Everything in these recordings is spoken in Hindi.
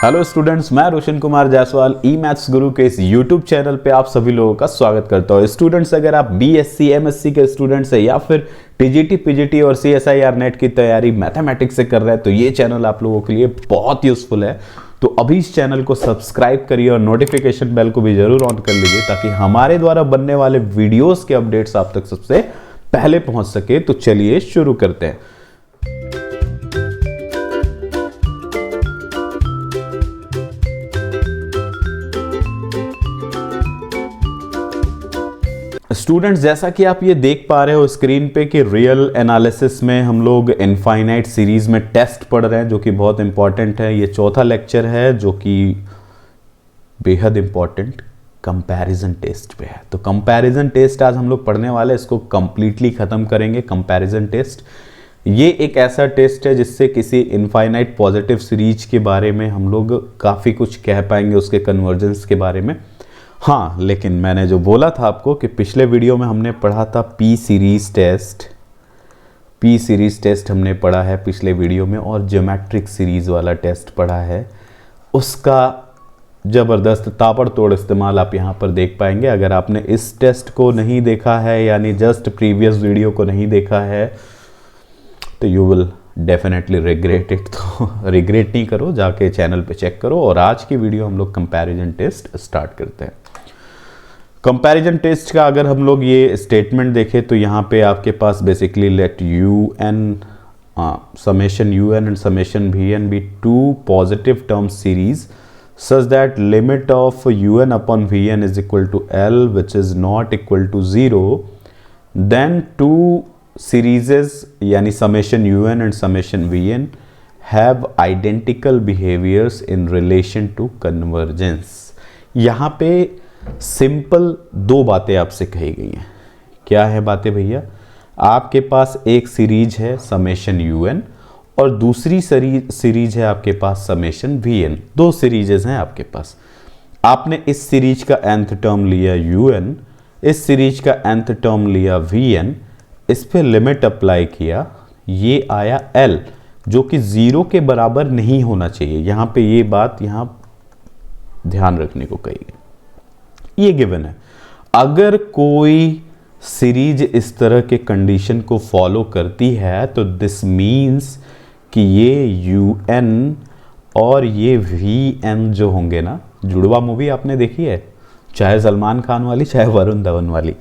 हेलो स्टूडेंट्स, मैं रोशन कुमार जायसवाल ई मैथ्स गुरु के इस यूट्यूब चैनल पे आप सभी लोगों का स्वागत करता हूँ। स्टूडेंट्स, अगर आप बीएससी एमएससी के स्टूडेंट्स हैं या फिर टीजीटी पीजीटी और सीएसआईआर नेट की तैयारी मैथमेटिक्स से कर रहे हैं तो ये चैनल आप लोगों के लिए बहुत यूजफुल है। तो अभी इस चैनल को सब्सक्राइब करिए और नोटिफिकेशन बेल को भी जरूर ऑन कर लीजिए ताकि हमारे द्वारा बनने वाले वीडियोज के अपडेट्स आप तक सबसे पहले पहुंच सके। तो चलिए शुरू करते हैं। स्टूडेंट्स, जैसा कि आप ये देख पा रहे हो स्क्रीन पे कि रियल एनालिसिस में हम लोग इनफाइनाइट सीरीज में टेस्ट पढ़ रहे हैं जो कि बहुत इंपॉर्टेंट है। ये चौथा लेक्चर है जो कि बेहद इंपॉर्टेंट कंपैरिजन टेस्ट पे है। तो कंपैरिजन टेस्ट आज हम लोग पढ़ने वाले हैं, इसको कंप्लीटली खत्म करेंगे। कंपैरिजन टेस्ट ये एक ऐसा टेस्ट है जिससे किसी इनफाइनाइट पॉजिटिव सीरीज के बारे में हम लोग काफ़ी कुछ कह पाएंगे, उसके कन्वर्जेंस के बारे में। हाँ, लेकिन मैंने जो बोला था आपको कि पिछले वीडियो में हमने पढ़ा था पी सीरीज टेस्ट हमने पढ़ा है पिछले वीडियो में, और ज्योमेट्रिक सीरीज वाला टेस्ट पढ़ा है। उसका ज़बरदस्त ताबड़तोड़ इस्तेमाल आप यहाँ पर देख पाएंगे। अगर आपने इस टेस्ट को नहीं देखा है, यानी जस्ट प्रीवियस वीडियो को नहीं देखा है, तो you will definitely regret it. तो रिग्रेट नहीं करो, जाके चैनल पे चेक करो। और आज की वीडियो हम लोग कंपैरिजन टेस्ट स्टार्ट करते हैं। कंपैरिजन टेस्ट का अगर हम लोग ये स्टेटमेंट देखें तो यहाँ पे आपके पास basically let U N summation un and summation vn be two positive term series such that limit of un upon vn is equal to l which is not equal to 0, then two series यानी summation un and summation vn have identical behaviors in relation to convergence। यहाँ पे सिंपल दो बातें आपसे कही गई हैं। क्या है बातें भैया? आपके पास एक सीरीज है समेशन यूएन और दूसरी सीरीज है आपके पास समेशन वीएन। दो सीरीजेस हैं आपके पास। आपने इस सीरीज का nth टर्म लिया यूएन, इस सीरीज का nth टर्म लिया वीएन, इस पे लिमिट अप्लाई किया, ये आया एल जो कि 0 के बराबर नहीं होना चाहिए। यहाँ पे ये बात यहाँ ध्यान रखने को कही गई। ये गिवन है। अगर कोई सीरीज इस तरह के कंडीशन को फॉलो करती है तो दिस मीन्स कि ये यू एन और ये वी एन जो होंगे ना, जुड़वा मूवी आपने देखी है, चाहे सलमान खान वाली चाहे वरुण धवन वाली,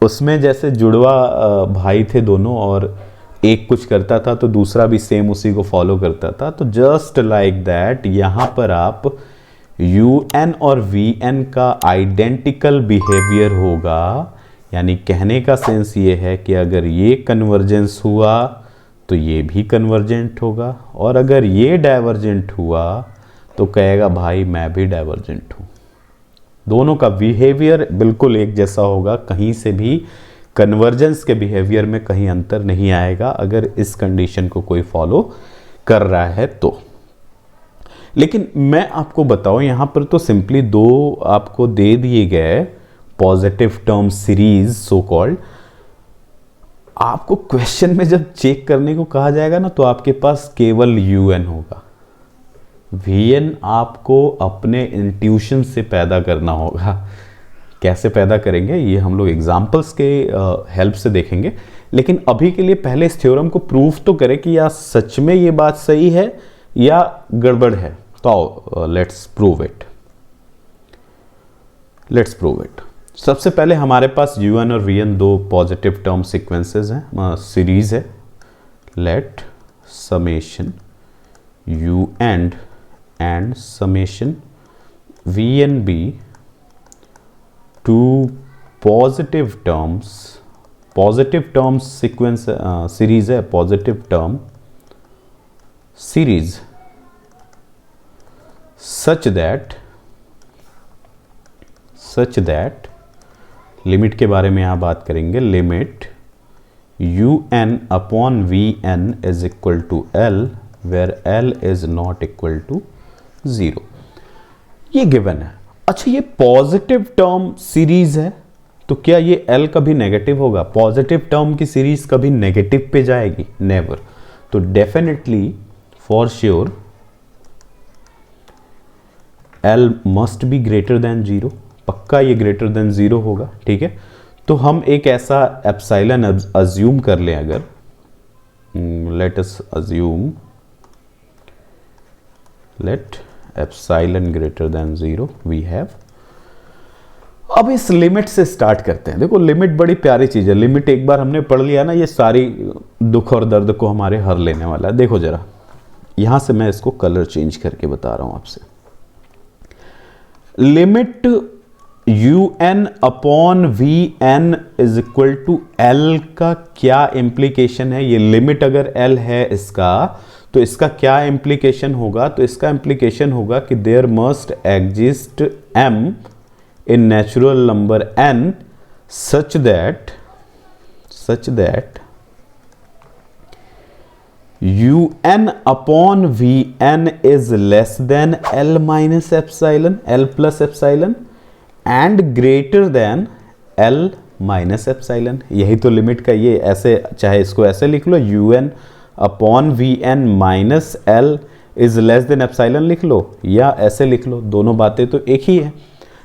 उसमें जैसे जुड़वा भाई थे दोनों और एक कुछ करता था तो दूसरा भी सेम उसी को फॉलो करता था। तो जस्ट लाइक दैट यहाँ पर आप un और vn का आइडेंटिकल बिहेवियर होगा। यानी कहने का सेंस ये है कि अगर ये कन्वर्जेंस हुआ तो ये भी कन्वर्जेंट होगा, और अगर ये डाइवर्जेंट हुआ तो कहेगा भाई मैं भी डाइवर्जेंट हूँ। दोनों का बिहेवियर बिल्कुल एक जैसा होगा, कहीं से भी कन्वर्जेंस के बिहेवियर में कहीं अंतर नहीं आएगा अगर इस कंडीशन को कोई फॉलो कर रहा है तो। लेकिन मैं आपको बताऊं, यहां पर तो सिंपली दो आपको दे दिए गए positive term series so called. आपको क्वेश्चन में जब चेक करने को कहा जाएगा ना तो आपके पास केवल यूएन होगा। वीएन आपको अपने इंट्यूशन से पैदा करना होगा। कैसे पैदा करेंगे ये हम लोग एग्जाम्पल्स के हेल्प से देखेंगे। लेकिन अभी के लिए पहले इस थ्योरम को प्रूफ तो करें कि या सच में ये बात सही है या गड़बड़ है। तो लेट्स प्रूव इट। सबसे पहले हमारे पास un और vn दो पॉजिटिव टर्म सीक्वेंसेस हैं, सीरीज है। Let summation un and summation vn be two positive terms sequence series है, positive term series such that limit के बारे में यहां बात करेंगे। Limit un upon vn is equal to l where l is not equal to 0। ये गिवन है। अच्छा, ये पॉजिटिव टर्म सीरीज है तो क्या ये l कभी नेगेटिव होगा? पॉजिटिव टर्म की सीरीज कभी नेगेटिव पे जाएगी? नेवर। तो definitely for sure L must be greater than 0, पक्का ये ग्रेटर देन 0 होगा, ठीक है। तो हम एक ऐसा एप्सिलॉन अज्यूम कर लें, अगर let us assume let epsilon greater than 0 we have. अब इस लिमिट से स्टार्ट करते हैं। देखो लिमिट बड़ी प्यारी चीज है, लिमिट एक बार हमने पढ़ लिया ना, ये सारी दुख और दर्द को हमारे हर लेने वाला है। देखो जरा, यहां से मैं इसको कलर चेंज करके बता रहा हूं आपसे। Limit un upon V N is equal to L का क्या इंप्लीकेशन है? ये लिमिट अगर l है इसका, तो इसका क्या इंप्लीकेशन होगा? तो इसका इंप्लीकेशन होगा कि there must exist m in natural number n such that un upon vn is less than l minus epsilon, l plus epsilon and greater than l minus epsilon। यही तो लिमिट का ये ऐसे, चाहे इसको ऐसे लिख लो, un upon vn minus l is less then epsilon लिख लो, या ऐसे लिख लो, दोनों बातें तो एक ही है,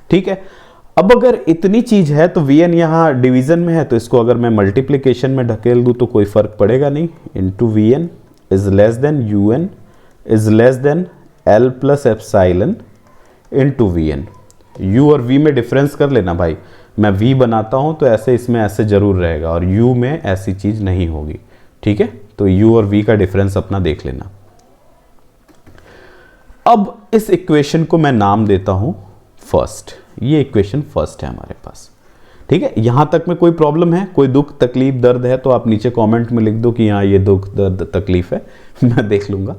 ठीक है। अब अगर इतनी चीज है तो vn यहां डिवीजन में है, तो इसको अगर मैं मल्टीप्लिकेशन में ढकेल दूं तो कोई फर्क पड़ेगा नहीं। Into vn is less than un is less than l plus epsilon into vn। u और v में डिफरेंस कर लेना भाई, मैं v बनाता हूं तो ऐसे इसमें ऐसे जरूर रहेगा और u में ऐसी चीज नहीं होगी, ठीक है। तो u और v का डिफरेंस अपना देख लेना। अब इस इक्वेशन को मैं नाम देता हूं फर्स्ट। ये इक्वेशन फर्स्ट है हमारे पास, ठीक है। यहां तक में कोई प्रॉब्लम है, कोई दुख तकलीफ दर्द है तो आप नीचे कमेंट में लिख दो कि हाँ ये दुख दर्द तकलीफ है, मैं देख लूंगा।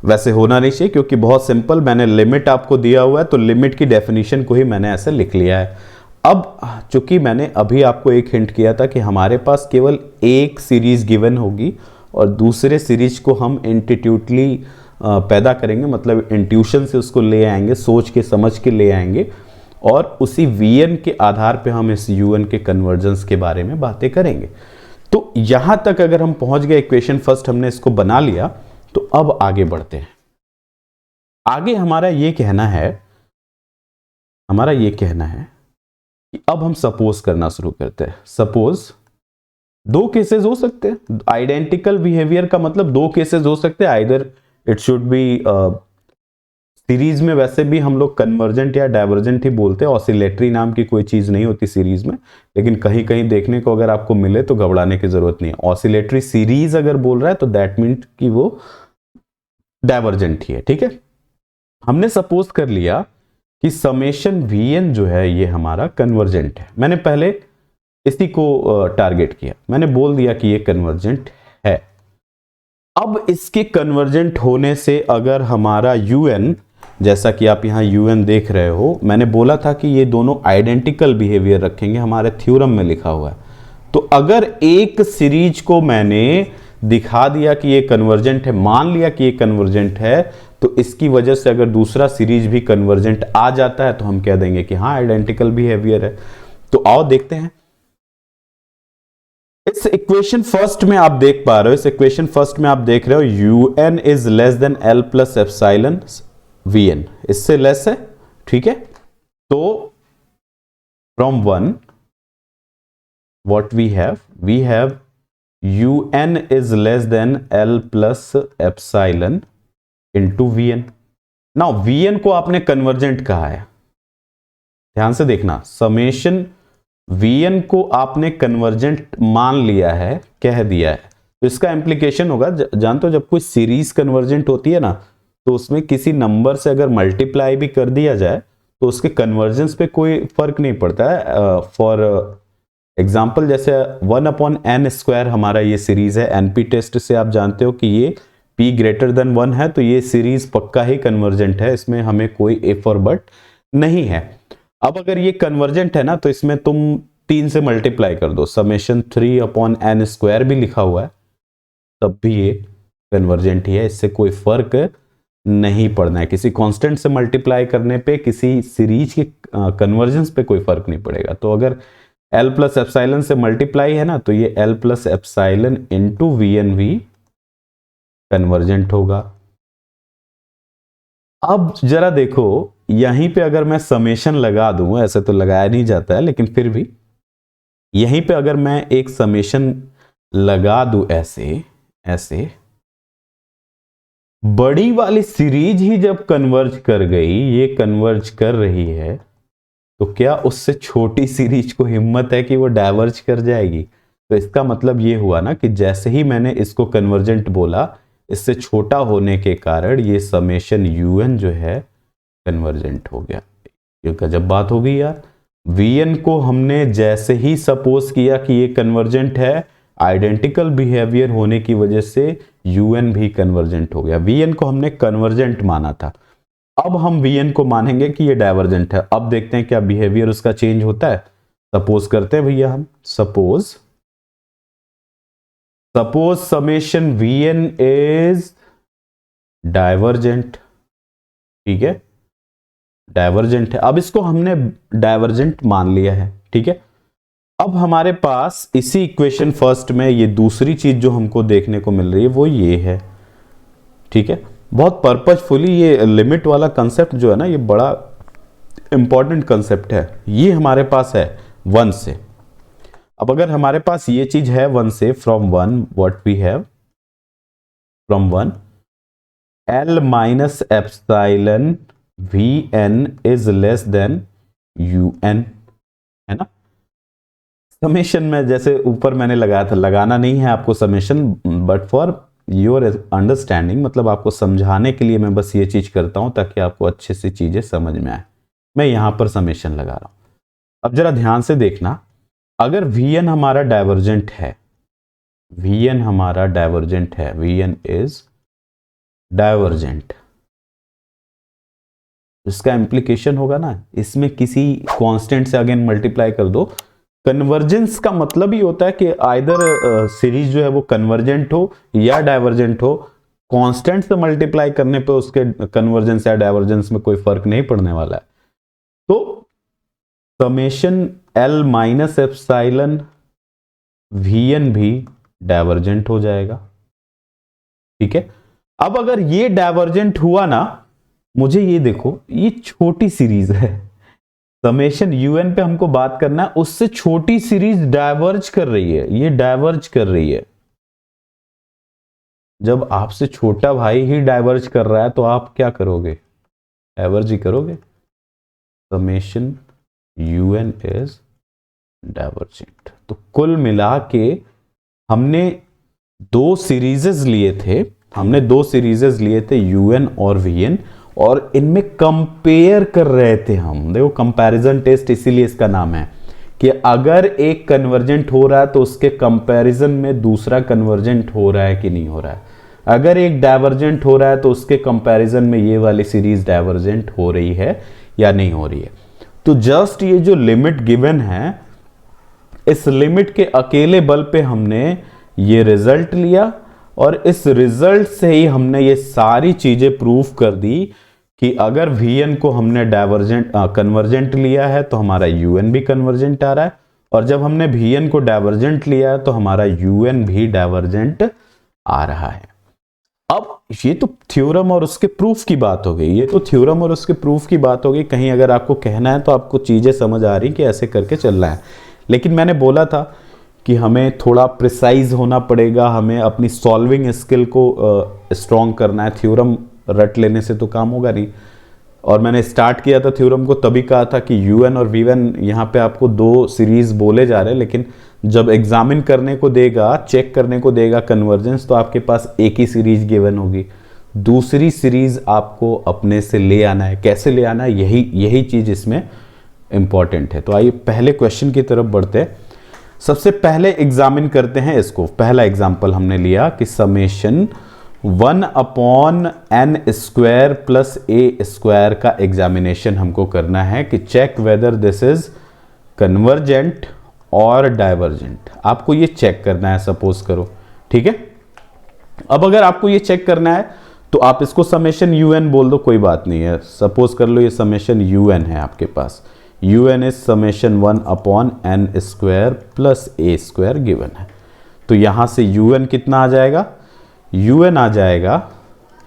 वैसे होना नहीं चाहिए क्योंकि बहुत सिंपल, मैंने लिमिट आपको दिया हुआ है तो लिमिट की डेफिनेशन को ही मैंने ऐसे लिख लिया है। अब चूंकि मैंने अभी आपको एक हिंट किया था कि हमारे पास केवल एक सीरीज गिवन होगी और दूसरे सीरीज को हम इंस्टीट्यूटली पैदा करेंगे, मतलब इंट्यूशन से उसको ले आएंगे, सोच के समझ के ले आएंगे, और उसी vn के आधार पे हम इस un के कन्वर्जेंस के बारे में बातें करेंगे। तो यहां तक अगर हम पहुंच गए, इक्वेशन फर्स्ट हमने इसको बना लिया, तो अब आगे बढ़ते हैं। आगे हमारा ये कहना है कि अब हम सपोज करना शुरू करते हैं। सपोज दो केसेस हो सकते हैं, आइडेंटिकल बिहेवियर का मतलब दो केसेस हो सकते हैं, either it should be series में वैसे भी हम लोग कन्वर्जेंट या डाइवर्जेंट ही बोलते हैं, ऑसिलेटरी नाम की कोई चीज नहीं होती सीरीज में, लेकिन कहीं कहीं देखने को अगर आपको मिले तो घबराने की जरूरत नहीं है। ऑसिलेटरी सीरीज अगर बोल रहा है तो दैट मीन कि वो डाइवर्जेंट ही है, ठीक है। हमने सपोज कर लिया कि समेशन vn जो है ये हमारा कन्वर्जेंट है। मैंने पहले इसी को टारगेट किया, मैंने बोल दिया कि ये कन्वर्जेंट है। अब इसके कन्वर्जेंट होने से अगर हमारा un, जैसा कि आप यहां un देख रहे हो, मैंने बोला था कि ये दोनों आइडेंटिकल बिहेवियर रखेंगे, हमारे थ्योरम में लिखा हुआ है। तो अगर एक सीरीज को मैंने दिखा दिया कि ये कन्वर्जेंट है, मान लिया कि ये कन्वर्जेंट है, तो इसकी वजह से अगर दूसरा सीरीज भी कन्वर्जेंट आ जाता है तो हम कह देंगे कि हाँ आइडेंटिकल बिहेवियर है। तो आओ देखते हैं। इस इक्वेशन फर्स्ट में आप देख पा रहे हो, इस इक्वेशन फर्स्ट में आप देख रहे हो un is less than l plus epsilon vn, इससे लेस है, ठीक है। तो from 1 what we have un is less than l plus epsilon into vn। Now vn को आपने कन्वर्जेंट कहा है, ध्यान से देखना, समेशन vn को आपने कन्वर्जेंट मान लिया है, कह दिया है, तो इसका इंप्लीकेशन होगा, जानते हो जब कोई सीरीज कन्वर्जेंट होती है ना, तो उसमें किसी नंबर से अगर मल्टीप्लाई भी कर दिया जाए तो उसके कन्वर्जेंस पे कोई फर्क नहीं पड़ता है। फॉर एग्जाम्पल जैसे 1/n² हमारा ये सीरीज है, एनपी टेस्ट से आप जानते हो कि ये p ग्रेटर देन 1 है, तो ये सीरीज पक्का ही कन्वर्जेंट है, इसमें हमें कोई इफ और बट नहीं है। अब अगर ये कन्वर्जेंट है ना, तो इसमें तुम 3 से मल्टीप्लाई कर दो, समेशन 3/n² भी लिखा हुआ है, तब भी ये कन्वर्जेंट ही है, इससे कोई फर्क नहीं पड़ना है। किसी कांस्टेंट से मल्टीप्लाई करने पे किसी सीरीज के कन्वर्जेंस पे कोई फर्क नहीं पड़ेगा। तो अगर l प्लस एप्सिलॉन से मल्टीप्लाई है ना, तो ये l plus epsilon into vn भी कन्वर्जेंट होगा। अब जरा देखो, यहीं पे अगर मैं समेशन लगा दूं, ऐसे तो लगाया नहीं जाता है लेकिन फिर भी यहीं पे अगर मैं एक समेशन लगा दूं ऐसे ऐसे, बड़ी वाली सीरीज ही जब कन्वर्ज कर गई, ये कन्वर्ज कर रही है, तो क्या उससे छोटी सीरीज को हिम्मत है कि वो डाइवर्ज कर जाएगी? तो इसका मतलब ये हुआ ना कि जैसे ही मैंने इसको कन्वर्जेंट बोला, इससे छोटा होने के कारण ये समेशन un जो है कन्वर्जेंट हो गया। ये गजब बात हो गई यार। vn को हमने जैसे ही सपोज किया कि ये कन्वर्जेंट है, आइडेंटिकल बिहेवियर होने की वजह से un भी कन्वर्जेंट हो गया। vn को हमने कन्वर्जेंट माना था, अब हम vn को मानेंगे कि ये डाइवर्जेंट है। अब देखते हैं क्या बिहेवियर उसका चेंज होता है। सपोज करते हैं भैया हम, suppose summation vn is divergent, ठीक है, डाइवर्जेंट है। अब इसको हमने डाइवर्जेंट मान लिया है, ठीक है। अब हमारे पास इसी इक्वेशन फर्स्ट में ये दूसरी चीज जो हमको देखने को मिल रही है वो ये है, ठीक है। बहुत पर्पजफुली ये लिमिट वाला कंसेप्ट जो है ना, ये बड़ा इंपॉर्टेंट कंसेप्ट है। ये हमारे पास है 1 से। अब अगर हमारे पास ये चीज है 1 से, from 1 what we have, from 1 L minus epsilon Vn is less than Un, है ना। समेशन में जैसे ऊपर मैंने लगाया था, लगाना नहीं है आपको summation, but for your understanding, मतलब आपको समझाने के लिए मैं बस ये चीज करता हूं ताकि आपको अच्छे से चीजें समझ में आए। मैं यहां पर समेशन लगा रहा हूं। अब जरा ध्यान से देखना, अगर Vn हमारा डाइवर्जेंट है, Vn हमारा डाइवर्जेंट है, Vn इज डाइवर्जेंट, इसका इंप्लीकेशन होगा ना, इसमें किसी कांस्टेंट से अगेन मल्टीप्लाई कर दो। कन्वर्जेंस का मतलब ही होता है कि आइदर सीरीज जो है वो कन्वर्जेंट हो या डाइवर्जेंट हो। कांस्टेंट से मल्टीप्लाई करने पे उसके कन्वर्जेंस या डाइवर्जेंस में कोई फर्क नहीं पड़ने वाला है। तो summation L minus epsilon Vn भी डाइवर्जेंट हो जाएगा, ठीक है। अब अगर ये डाइवर्जेंट हुआ ना, मुझे ये देखो, ये छोटी सीरीज है, समेशन un पे हमको बात करना है, उससे छोटी सीरीज डाइवर्ज कर रही है, ये डाइवर्ज कर रही है। जब आपसे छोटा भाई ही डाइवर्ज कर रहा है तो आप क्या करोगे? डाइवर्ज ही करोगे। Summation un is divergent. तो कुल मिला के हमने दो सीरीजेस लिए थे, un और vn, और इनमें कंपेयर कर रहे थे हम। देखो कंपैरिजन टेस्ट इसीलिए इसका नाम है कि अगर एक कन्वर्जेंट हो रहा है तो उसके कंपैरिजन में दूसरा कन्वर्जेंट हो रहा है कि नहीं हो रहा है। अगर एक डाइवर्जेंट हो रहा है तो उसके कंपैरिजन में ये वाली सीरीज डाइवर्जेंट हो रही है या नहीं हो रही है। तो जस्ट ये जो लिमिट गिवन है, इस लिमिट के अकेले बल पे हमने ये रिजल्ट लिया, और इस रिजल्ट से ही हमने ये सारी चीजें प्रूव कर दी कि अगर Vn को हमने कन्वर्जेंट लिया है तो हमारा Un भी कन्वर्जेंट आ रहा है, और जब हमने Vn को डाइवर्जेंट लिया है तो हमारा Un भी डाइवर्जेंट आ रहा है। अब ये तो थ्योरम और उसके प्रूफ की बात हो गई, कहीं अगर आपको कहना है तो आपको चीजें समझ आ रही कि ऐसे करके चलना है। लेकिन मैंने बोला था कि हमें थोड़ा प्रिसाइज होना पड़ेगा, हमें अपनी सॉल्विंग स्किल को स्ट्रॉन्ग करना है। थ्योरम रट लेने से तो काम होगा नहीं। और मैंने स्टार्ट किया था थ्योरम को, तभी कहा था कि un और v1 यहाँ पे आपको दो सीरीज बोले जा रहे हैं, लेकिन जब एग्जामिन करने को देगा, चेक करने को देगा कन्वर्जेंस, तो आपके पास एक ही सीरीज गिवन होगी। दूसरी सीरीज आपको अपने से ले आना है। कैसे ले आना है, यही चीज इसमें इंपॉर्टेंट है। तो आइए पहले क्वेश्चन की तरफ बढ़ते हैं। सबसे पहले एग्जामिन करते हैं इसको। पहला एग्जाम्पल हमने लिया कि समेशन 1/n² प्लस a² का एग्जामिनेशन हमको करना है कि check whether this is convergent और डाइवर्जेंट। आपको ये चेक करना है, सपोज करो, ठीक है। अब अगर आपको ये चेक करना है तो आप इसको समेशन un बोल दो, कोई बात नहीं है। सपोज कर लो ये समेशन un है आपके पास, un is summation 1/n² plus a² given है। तो यहां से un कितना आ जाएगा? un आ जाएगा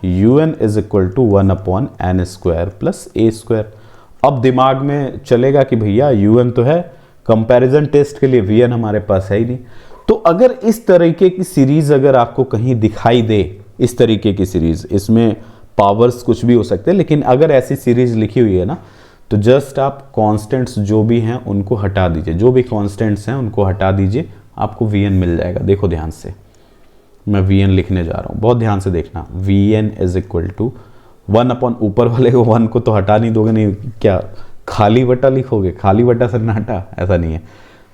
U N is equal to 1/n² plus a²। अब दिमाग में चलेगा कि भैया यू एन तो है, कंपैरिजन टेस्ट के लिए वी एन हमारे पास है ही नहीं। तो अगर इस तरीके की सीरीज अगर आपको कहीं दिखाई दे, इस तरीके की सीरीज, इसमें पावर्स कुछ भी हो सकते हैं, लेकिन अगर ऐसी सीरीज लिखी हुई है ना, तो जस्ट आप कांस्टेंट्स जो भी हैं उनको हटा दीजिए, जो भी कांस्टेंट्स हैं उनको हटा दीजिए, आपको वी एन मिल जाएगा। देखो ध्यान से, मैं वी एन लिखने जा रहा हूँ, बहुत ध्यान से देखना। V N is equal to 1 ऊपर वाले को 1 को तो हटा नहीं दोगे, नहीं क्या खाली बटा लिखोगे, खाली बटा सन्नाटा, ऐसा नहीं है।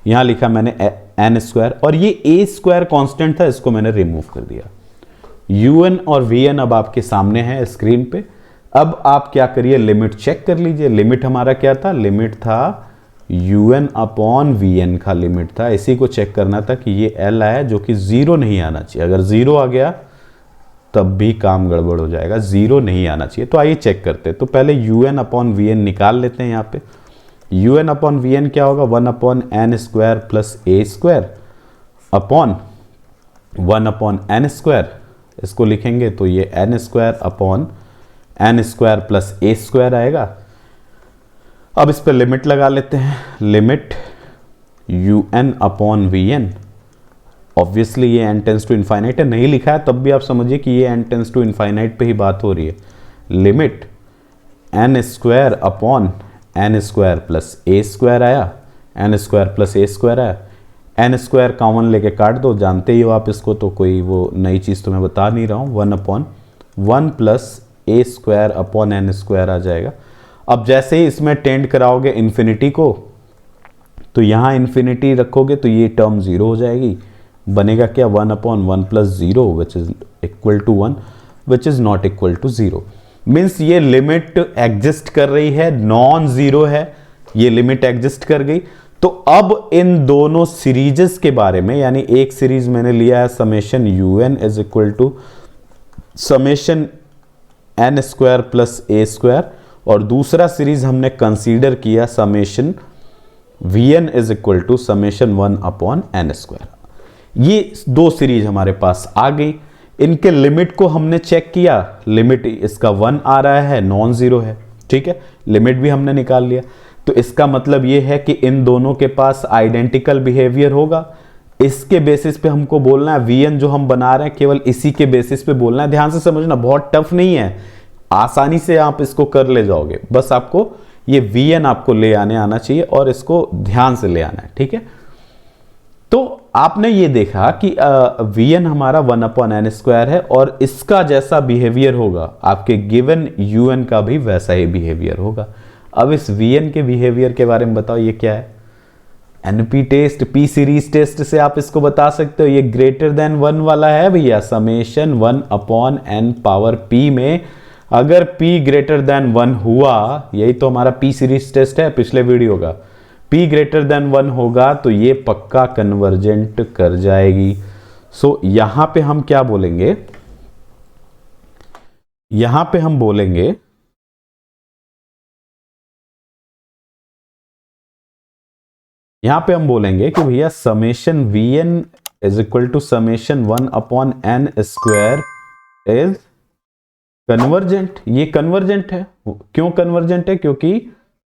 यहाँ लिखा मैंने n², और ये a² कांस्टेंट था, इसको मैंने रिमूव कर दिया। un और vn अब आपके सामने है स्क्रीन पे। अब आप क्या करिए, लिमिट चेक कर लीजिए। लिमिट हमारा क्या था, लिमिट था un/vn का लिमिट था, इसी को चेक करना था कि ये l आया जो कि 0 नहीं आना चाहिए। अगर 0 आ गया तब भी काम गड़बड़ हो जाएगा, 0 नहीं आना चाहिए। तो आइए चेक करते हैं। तो पहले un/vn निकाल लेते हैं। यहाँ पे un/vn क्या होगा, 1/n² plus a² upon 1/n², इसको लिखेंगे तो ये n² upon n² plus a² आएगा। अब इस पर लिमिट लगा लेते हैं, लिमिट un/vn, ऑब्वियसली ये n टेंस टू इनफाइनाइट है, नहीं लिखा है तब भी आप समझिए कि ये n टेंस टू इनफाइनाइट पे ही बात हो रही है। Limit n² upon n² plus a² आया, n² प्लस a² आया। n² कॉमन लेके काट दो, जानते ही हो आप इसको, तो कोई वो नई चीज़ तो मैं बता नहीं रहा हूँ। 1/1 प्लस a² अपॉन n² आ जाएगा। अब जैसे ही इसमें टेंड कराओगे इन्फिनिटी को, तो यहाँ इन्फिनिटी रखोगे तो ये टर्म 0 हो जाएगी। बनेगा क्या, 1/1 plus 0 which is equal to 1, which is not equal to 0। Means ये लिमिट एग्जिस्ट कर रही है, नॉन जीरो है, ये लिमिट एग्जिस्ट कर गई। तो अब इन दोनों सीरीजेस के बारे में, यानी एक सीरीज मैंने लिया है summation un is equal to summation n² plus a², और दूसरा सीरीज हमने कंसीडर किया summation vn is equal to summation 1/n²। ये दो सीरीज हमारे पास आ गई। इनके लिमिट को हमने चेक किया, लिमिट इसका 1 आ रहा है, नॉन जीरो है, ठीक है, लिमिट भी हमने निकाल लिया। तो इसका मतलब ये है कि इन दोनों के पास आइडेंटिकल बिहेवियर होगा। इसके बेसिस पे हमको बोलना है, vn जो हम बना रहे हैं केवल इसी के बेसिस पे बोलना है। ध्यान से समझना, बहुत टफ नहीं है, आसानी से आप इसको कर ले जाओगे। बस आपको ये vn आपको ले आना चाहिए और इसको ध्यान से ले आना है, ठीक है। तो आपने ये देखा कि vn हमारा 1/n² है, और इसका जैसा बिहेवियर होगा आपके गिवन un का भी वैसा ही बिहेवियर होगा। अब इस vn के बिहेवियर के बारे में बताओ, ये क्या है। np test, p series test से आप इसको बता सकते हो, ये ग्रेटर देन 1 वाला है भैया। समेशन 1/n⁻p में अगर p ग्रेटर देन 1 हुआ, यही तो हमारा p सीरीज टेस्ट है पिछले वीडियो का, p ग्रेटर देन 1 होगा तो ये पक्का कन्वर्जेंट कर जाएगी। सो यहां पे हम क्या बोलेंगे, यहां पे हम बोलेंगे कि भैया summation vn is equal to summation 1/n² is convergent. ये कन्वर्जेंट है। क्यों कन्वर्जेंट है, क्योंकि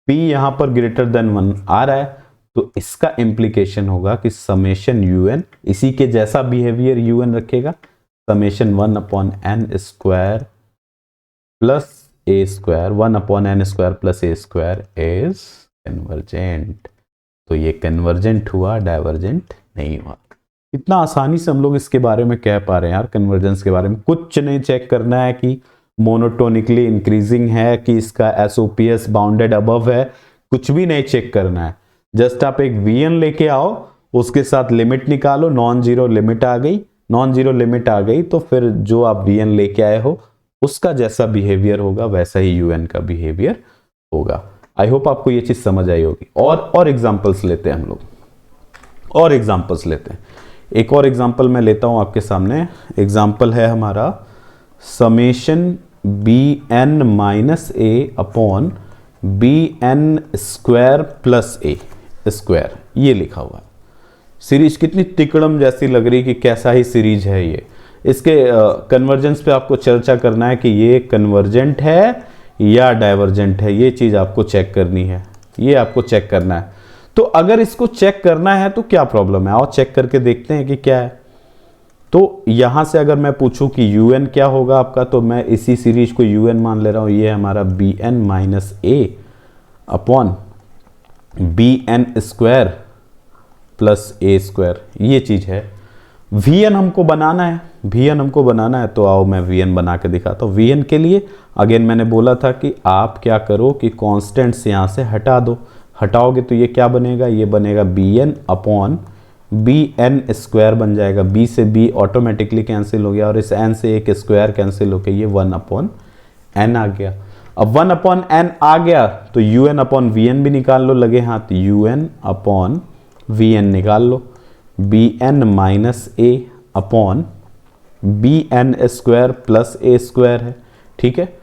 p यहां पर ग्रेटर देन 1 आ रहा है, तो इसका इंप्लीकेशन होगा कि समेशन un इसी के जैसा बिहेवियर un रखेगा, summation 1/n² plus a², 1/n² plus a² is convergent. तो ये कन्वर्जेंट हुआ, डाइवर्जेंट नहीं हुआ। इतना आसानी से हम लोग इसके बारे में कह पा रहे हैं यार, कन्वर्जेंस के बारे में। कुछ नहीं चेक करना है कि मोनोटोनिकली इंक्रीजिंग है कि इसका एसओपीएस बाउंडेड अबव है, कुछ भी नहीं चेक करना है। जस्ट आप एक vn लेके आओ, उसके साथ लिमिट निकालो, नॉन जीरो लिमिट आ गई, नॉन जीरो लिमिट आ गई तो फिर जो आप vn लेके आए हो उसका जैसा बिहेवियर होगा वैसा ही un का बिहेवियर होगा। आई होप आपको ये चीज समझ आई होगी। और एग्जांपल्स लेते हैं हम लोग, और एग्जांपल्स लेते हैं। एक और एग्जांपल मैं लेता हूं आपके सामने। एग्जांपल है हमारा summation bn minus a upon bn² plus a², ये लिखा हुआ है। सीरीज कितनी तिकड़म जैसी लग रही कि कैसा ही सीरीज है ये। इसके कन्वर्जेंस पे आपको चर्चा करना है कि ये कन्वर्जेंट है या डाइवर्जेंट है, ये चीज आपको चेक करनी है, ये आपको चेक करना है। तो अगर इसको चेक करना है तो क्या प्रॉब्लम है, आओ चेक करके देखते हैं कि क्या है। तो यहां से अगर मैं पूछूं कि un क्या होगा आपका, तो मैं इसी सीरीज को un मान ले रहा हूं, ये हमारा bn minus a upon bn square plus a square, ये चीज है। vn हमको बनाना है, vn हमको बनाना है, तो आओ मैं vn बना के दिखाता हूं। vn के लिए अगेन मैंने बोला था कि आप क्या करो कि कॉन्स्टेंट्स यहां से हटा दो, हटाओगे तो ये क्या बनेगा, ये बनेगा bn अपॉन bn स्क्वायर बन जाएगा। b से b ऑटोमेटिकली कैंसिल हो गया और इस n से एक स्क्वायर कैंसिल होकर ये 1 अपॉन n आ गया। अब 1 अपॉन n आ गया तो un अपॉन vn भी निकाल लो, लगे हाथ, un अपॉन vn निकाल लो, bn minus a upon bn square plus a square है, ठीक है।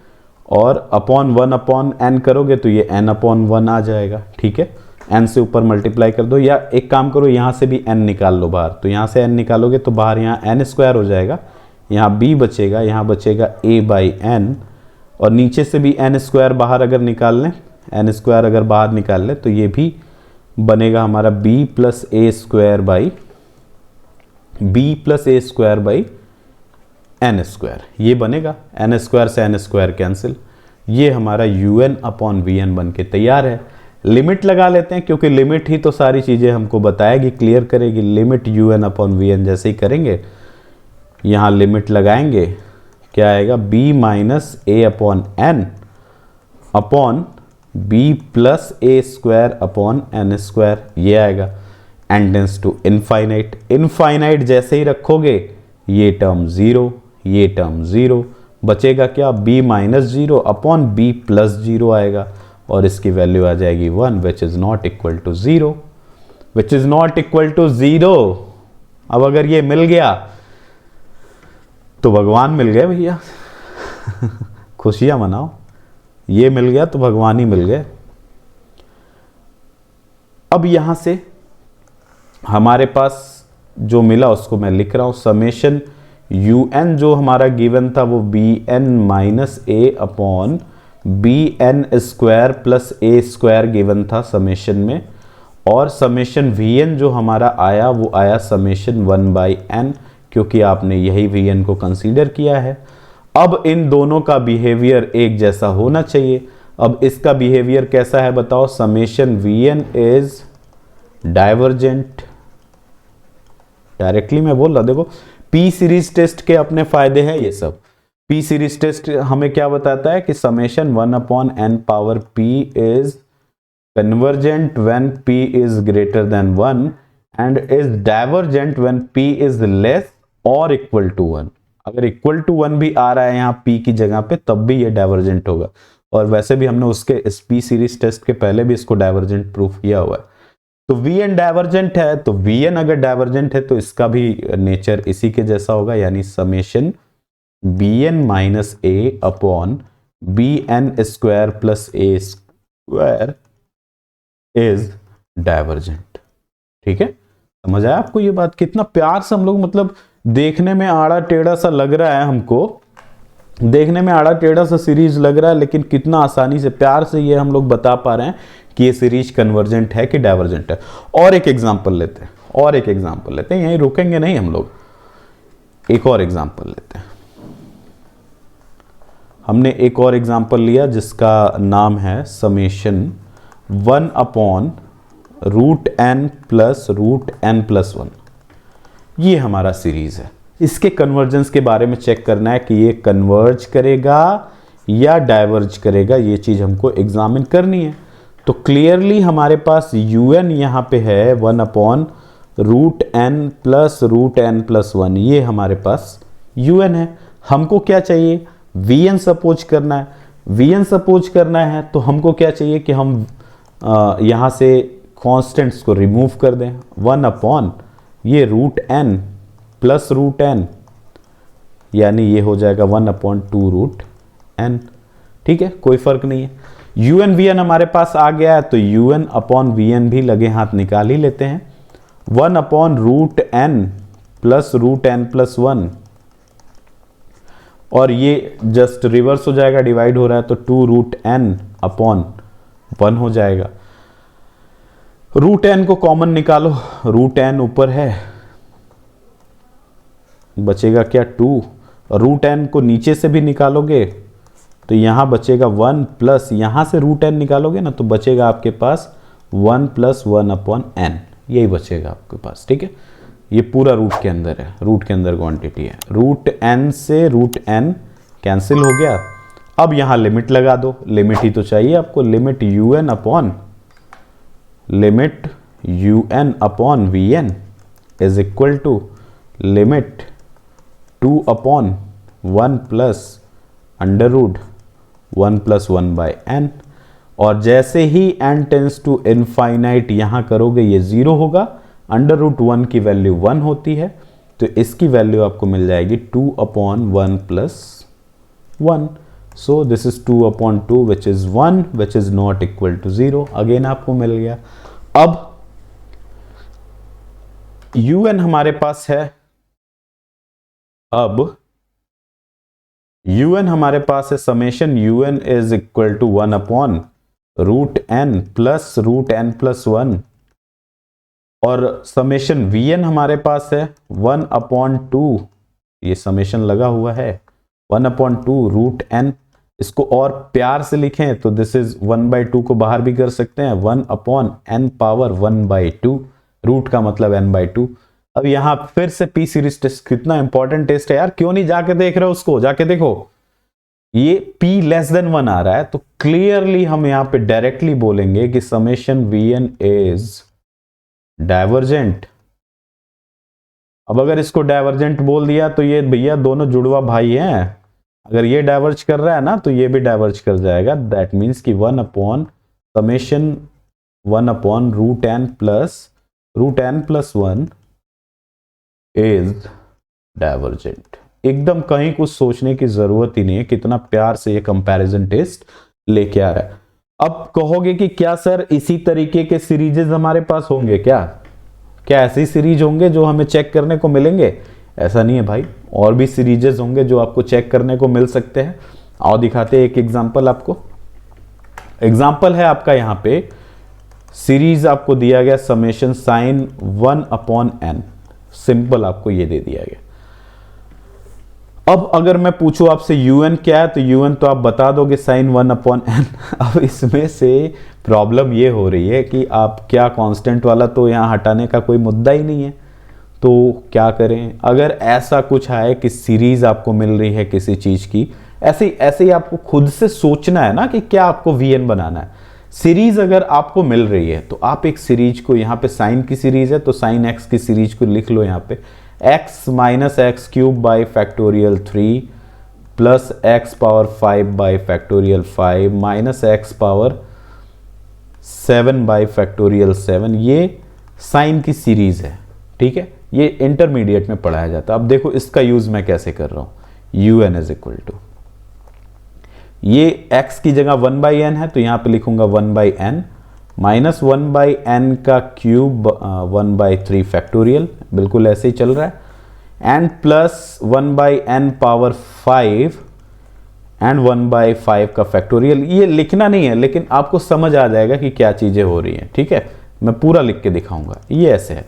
और अपॉन 1 अपॉन n करोगे तो ये n अपॉन 1 आ जाएगा, ठीक है। n से ऊपर मल्टीप्लाई कर दो, या एक काम करो यहां से भी n निकाल लो बाहर, तो यहां से n निकालोगे तो बाहर यहाँ n स्क्वायर हो जाएगा, यहाँ b बचेगा, यहाँ बचेगा a बाई n, और नीचे से भी n स्क्वायर बाहर अगर निकाल लें, n स्क्वायर अगर बाहर निकाल लें तो ये भी बनेगा हमारा b plus a square by n square, ये बनेगा। n स्क्वायर से n स्क्वायर कैंसिल, ये हमारा un अपॉन वी बन के तैयार है। लिमिट लगा लेते हैं क्योंकि लिमिट ही तो सारी चीजें हमको बताएगी, क्लियर करेगी। लिमिट un अपॉन वी जैसे ही करेंगे, यहां लिमिट लगाएंगे, क्या आएगा, b minus a upon n upon b plus a square upon n square, ये आएगा। n tends to infinite, infinite जैसे ही रखोगे ये टर्म 0, ये टर्म 0, बचेगा क्या, b minus 0 upon b plus 0 आएगा, और इसकी वैल्यू आ जाएगी 1 which is not equal to 0, which is not equal to 0। अब अगर ये मिल गया तो भगवान मिल गए भैया खुशियां मनाओ, ये मिल गया तो भगवान ही मिल गए। अब यहां से हमारे पास जो मिला उसको मैं लिख रहा हूं, समेशन un जो हमारा गिवन था वो bn minus a upon bn square plus a square given था समेशन में, और समेशन vn जो हमारा आया वो आया समेशन 1 बाई n, क्योंकि आपने यही vn को कंसीडर किया है। अब इन दोनों का बिहेवियर एक जैसा होना चाहिए। अब इसका बिहेवियर कैसा है बताओ, summation vn is divergent, directly मैं बोल रहा, देखो पी सीरीज टेस्ट के अपने फायदे हैं ये सब। पी सीरीज टेस्ट हमें क्या बताता है कि summation 1 upon n power p is convergent when p is greater than 1 and is divergent when p is less और इक्वल टू 1। अगर इक्वल टू 1 भी आ रहा है यहाँ p की जगह पे तब भी ये डाइवर्जेंट होगा, और वैसे भी हमने उसके इस पी सीरीज टेस्ट के पहले भी इसको डाइवर्जेंट प्रूफ किया हुआ है। तो vn डाइवर्जेंट है, तो vn अगर डाइवर्जेंट है तो इसका भी नेचर इसी के जैसा होगा, यानी summation bn minus a upon bn square plus a square is divergent. ठीक है, समझ आया आपको ये बात? कितना प्यार से हम लोग, मतलब देखने में आड़ा टेढ़ा सा लग रहा है, हमको देखने में आड़ा टेढ़ा सा सीरीज लग रहा है, लेकिन कितना आसानी से प्यार से ये हम लोग बता पा रहे हैं कि ये सीरीज कन्वर्जेंट है कि डाइवर्जेंट है। और एक एग्जांपल लेते हैं, और एक एग्जांपल लेते हैं, यहीं रुकेंगे नहीं हम लोग, एक और एग्जांपल लेते हैं। हमने एक और एग्जांपल लिया जिसका नाम है summation 1 upon root N plus root N plus 1। ये हमारा सीरीज है। इसके कन्वर्जेंस के बारे में चेक करना है कि ये कन्वर्ज करेगा या डाइवर्ज करेगा, ये चीज हमको एग्जामिन करनी है। तो क्लियरली हमारे पास un यहां पे है 1 अपॉन रूट एन प्लस 1, ये हमारे पास un है। हमको क्या चाहिए, vn सपोज करना है। vn सपोज करना है तो हमको क्या चाहिए कि हम यहां से कॉन्स्टेंट्स को रिमूव कर दें। 1 अपॉन ये root N plus root N, यानी ये हो जाएगा 1 अपॉन 2 रूट एन। ठीक है, कोई फर्क नहीं है। un vn हमारे पास आ गया है तो un अपॉन vn भी लगे हाथ निकाल ही लेते हैं। 1 अपॉन रूट एन प्लस 1, और ये जस्ट रिवर्स हो जाएगा, डिवाइड हो रहा है तो 2√n/1 हो जाएगा। √n को कॉमन निकालो, √n ऊपर है, बचेगा क्या 2, √n को नीचे से भी निकालोगे तो यहां बचेगा 1 प्लस यहां से √n निकालोगे ना तो बचेगा आपके पास 1 + 1/n, यही बचेगा आपके पास। ठीक है, ये पूरा रूट के अंदर है, रूट के अंदर क्वांटिटी है। √n से √n कैंसिल हो गया। अब यहां लिमिट लगा दो, लिमिट ही तो चाहिए आपको, limit un/vn is equal to limit 2/1 plus √1 + 1/n। और जैसे ही n टेंस टू इनफाइनाइट यहां करोगे ये 0 होगा, √1 की वैल्यू 1 होती है तो इसकी वैल्यू आपको मिल जाएगी 2/1 + 1। So this is 2/2 which is 1 which is not equal to 0। Again आपको मिल गया। अब un हमारे पास है, अब un हमारे पास है summation un is equal to 1/√n plus √n + 1 और समेशन vn हमारे पास है 1/2, ये समेशन लगा हुआ है 1/2 √n। इसको और प्यार से लिखें तो दिस इज 1/2 को बाहर भी कर सकते हैं, 1/n⁻1/2, रूट का मतलब n/2। अब यहां फिर से पी सीरीज टेस्ट, कितना इंपॉर्टेंट टेस्ट है यार, क्यों नहीं जाके देख रहे हो उसको, जाके देखो। ये p <1 आ रहा है तो क्लियरली हम यहां पे डायरेक्टली बोलेंगे कि समेशन vn इज डाइवर्जेंट। अब अगर इसको डाइवर्जेंट बोल दिया तो ये भैया दोनों जुड़वा भाई हैं, अगर ये डाइवर्ज कर रहा है ना तो ये भी डाइवर्ज कर जाएगा। दैट मीन्स कि 1/समेशन 1/√n + 1 इज डाइवर्जेंट। एकदम कहीं कुछ सोचने की जरूरत ही नहीं है, कितना प्यार से ये कंपैरिजन टेस्ट लेके आ रहा है। अब कहोगे कि क्या सर इसी तरीके के सीरीजेस हमारे पास होंगे क्या ऐसी सीरीज होंगे जो हमें चेक करने को मिलेंगे? ऐसा नहीं है भाई, और भी सीरीजेस होंगे जो आपको चेक करने को मिल सकते हैं। आओ दिखाते हैं एक एग्जांपल आपको। एग्जांपल है आपका यहाँ पे सीरीज आपको दिया गया समेशन sin 1/n, सिंपल आपको ये दे दिया गया। अब अगर मैं पूछूं आपसे un क्या है तो un तो आप बता दोगे sin 1/n। अब इसमें से प्रॉब्लम ये हो रही है कि आप क्या कांस्टेंट वाला तो यहां हटाने का कोई मुद्दा ही नहीं है, तो क्या करें? अगर ऐसा कुछ है कि सीरीज आपको मिल रही है किसी चीज की, ऐसे ही आपको खुद से सोचना है ना कि क्या आपको vn बनाना है। सीरीज अगर आपको मिल रही है तो आप एक सीरीज को, यहाँ पे साइन की सीरीज है तो साइन x की सीरीज को लिख लो यहाँ पे x - x³ / 3 plus x⁵ minus x⁻7 ये साइन की सीरीज है। ठीक है, ये इंटरमीडिएट में पढ़ाया जाता है। अब देखो इसका यूज मैं कैसे कर रहा हूं, un इज इक्वल टू, ये x की जगह 1/n है तो यहां पे लिखूंगा 1/n माइनस 1/n का क्यूब 1/3 बिल्कुल ऐसे ही चल रहा है, एंड प्लस 1/n⁵ एंड 1/5 का फैक्टोरियल। ये लिखना नहीं है लेकिन आपको समझ आ जाएगा कि क्या चीजें हो रही हैं। ठीक है, मैं पूरा लिख के दिखाऊंगा, ये ऐसे है।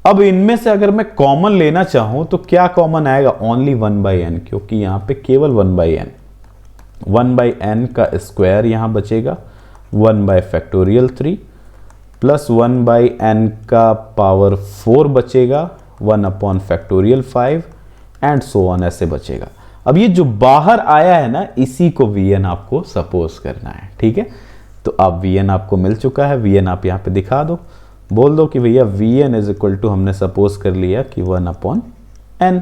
अब इनमें से अगर मैं कॉमन लेना चाहूं तो क्या कॉमन आएगा? ओनली 1/n, क्योंकि यहां पे केवल 1/n का स्क्वायर यहां बचेगा 1/3 प्लस 1/n का पावर 4 बचेगा 1/5 एंड सो ऑन, ऐसे बचेगा। अब ये जो बाहर आया है ना, इसी को vn आपको सपोज करना है। ठीक है, तो अब vn आपको मिल चुका है, vn आप यहां पे दिखा दो, बोल दो कि भैया vn इज इक्वल टू, हमने सपोज कर लिया कि 1/n।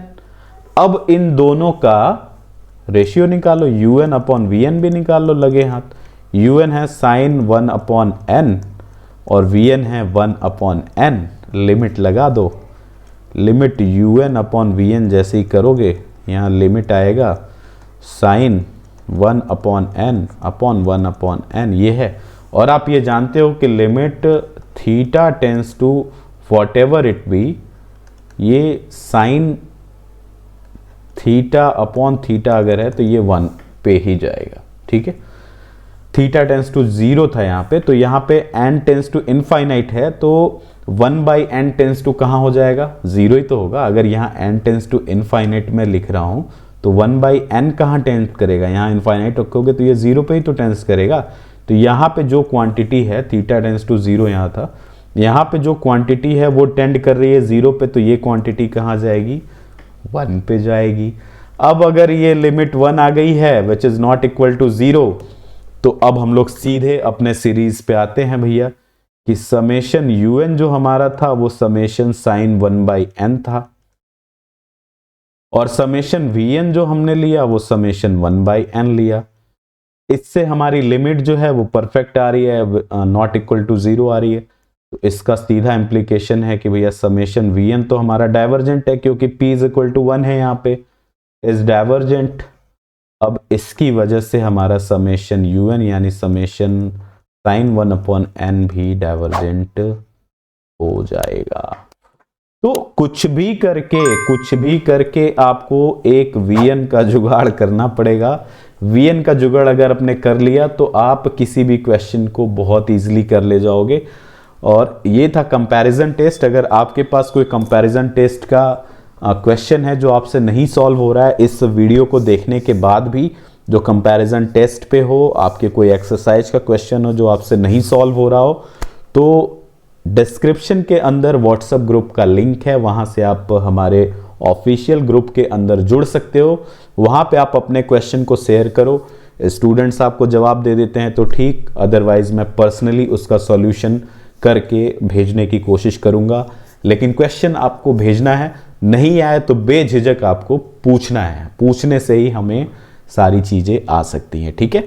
अब इन दोनों का रेशियो निकालो, un/vn भी निकाल लो लगे हाथ। un है sin 1/n और vn है 1/n, लिमिट लगा दो। लिमिट un/vn जैसे ही करोगे यहाँ लिमिट आएगा sin 1/n/1/n, ये है। और आप ये जानते हो कि limit theta tends to whatever it be, ये साइन थीटा अपॉन थीटा अगर है तो ये 1 पे ही जाएगा, ठीक है। थीटा टेंस टू 0 था यहाँ पे, तो यहाँ पे n टेंस टू इनफाइनाइट है तो 1/n टेंस टू कहाँ हो जाएगा, 0 ही तो होगा। अगर यहाँ n टेंस टू इनफाइनाइट में लिख रहा हूँ तो 1/n कहाँ टेंस करेगा, यहाँ इनफाइनाइट रखोगे तो ये 0 पे ही तो टेंस करेगा। तो यहाँ पे जो क्वांटिटी है थीटा टेंस टू 0 यहाँ था, यहाँ पे जो क्वांटिटी है वो टेंड कर रही है 0 पे, तो ये क्वांटिटी कहाँ जाएगी, 1 पे जाएगी। अब अगर ये लिमिट 1 आ गई है which is not equal to 0, तो अब हम लोग सीधे अपने सीरीज पे आते हैं भैया कि समेशन un जो हमारा था वो समेशन साइन 1/n था, और समेशन vn जो हमने लिया वो समेशन 1/n लिया। इससे हमारी लिमिट जो है वो परफेक्ट आ रही है, नॉट इक्वल टू 0 आ रही है। तो इसका सीधा इंप्लीकेशन है कि भैया समेशन vn तो हमारा डाइवर्जेंट है, क्योंकि p इज इक्वल टू 1 है, यहाँ पे इज डाइवर्जेंट। अब इसकी वजह से हमारा समेशन un यानी समेशन साइन 1/n भी डाइवर्जेंट हो जाएगा। तो कुछ भी करके आपको एक vn का जुगाड़ करना पड़ेगा। vn का जुगाड़ अगर आपने कर लिया तो आप किसी भी क्वेश्चन को बहुत इजीली कर ले जाओगे। और ये था कंपैरिजन टेस्ट। अगर आपके पास कोई कंपैरिजन टेस्ट का क्वेश्चन है जो आपसे नहीं सॉल्व हो रहा है, इस वीडियो को देखने के बाद भी जो कंपैरिजन टेस्ट पे हो, आपके कोई एक्सरसाइज का क्वेश्चन हो जो आपसे नहीं सॉल्व हो रहा हो, तो डिस्क्रिप्शन के अंदर व्हाट्सएप ग्रुप का लिंक है, वहां से आप हमारे ऑफिशियल ग्रुप के अंदर जुड़ सकते हो। वहां पे आप अपने क्वेश्चन को शेयर करो, स्टूडेंट्स आपको जवाब दे देते हैं तो ठीक, अदरवाइज मैं पर्सनली उसका सॉल्यूशन करके भेजने की कोशिश करूंगा। लेकिन क्वेश्चन आपको भेजना है, नहीं आए तो बेझिझक आपको पूछना है, पूछने से ही हमें सारी चीजें आ सकती हैं, ठीक है।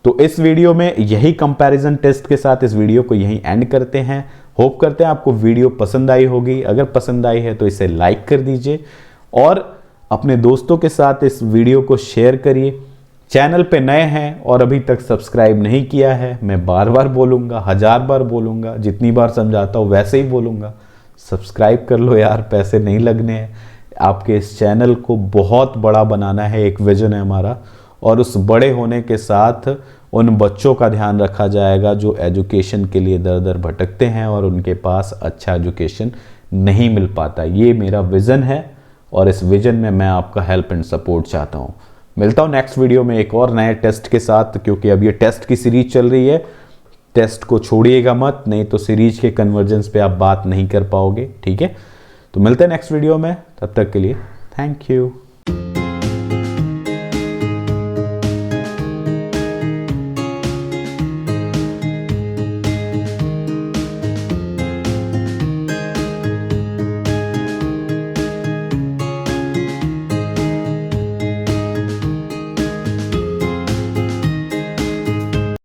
तो इस वीडियो में यही कंपैरिजन टेस्ट के साथ इस वीडियो को यहीं एंड करते हैं। होप करते हैं आपको वीडियो पसंद आई होगी। अगर पसंद आई है तो इसे लाइक कर दीजिए और अपने दोस्तों के साथ इस वीडियो को शेयर करिए। चैनल पे नए हैं और अभी तक सब्सक्राइब नहीं किया है, मैं बार बार बोलूँगा, 1000 बार बोलूँगा, जितनी बार समझाता हूँ वैसे ही बोलूँगा, सब्सक्राइब कर लो यार, पैसे नहीं लगने हैं। आपके इस चैनल को बहुत बड़ा बनाना है, एक विजन है हमारा, और उस बड़े होने के साथ उन बच्चों का ध्यान रखा जाएगा जो एजुकेशन के लिए दर दर भटकते हैं और उनके पास अच्छा एजुकेशन नहीं मिल पाता। ये मेरा विज़न है और इस विज़न में मैं आपका हेल्प एंड सपोर्ट चाहता हूँ। मिलता हूँ नेक्स्ट वीडियो में एक और नए टेस्ट के साथ, क्योंकि अब ये टेस्ट की सीरीज चल रही है। टेस्ट को छोड़िएगा मत, नहीं तो सीरीज के कन्वर्जेंस पे आप बात नहीं कर पाओगे, ठीक है। तो मिलते हैं नेक्स्ट वीडियो में, तब तक के लिए थैंक यू।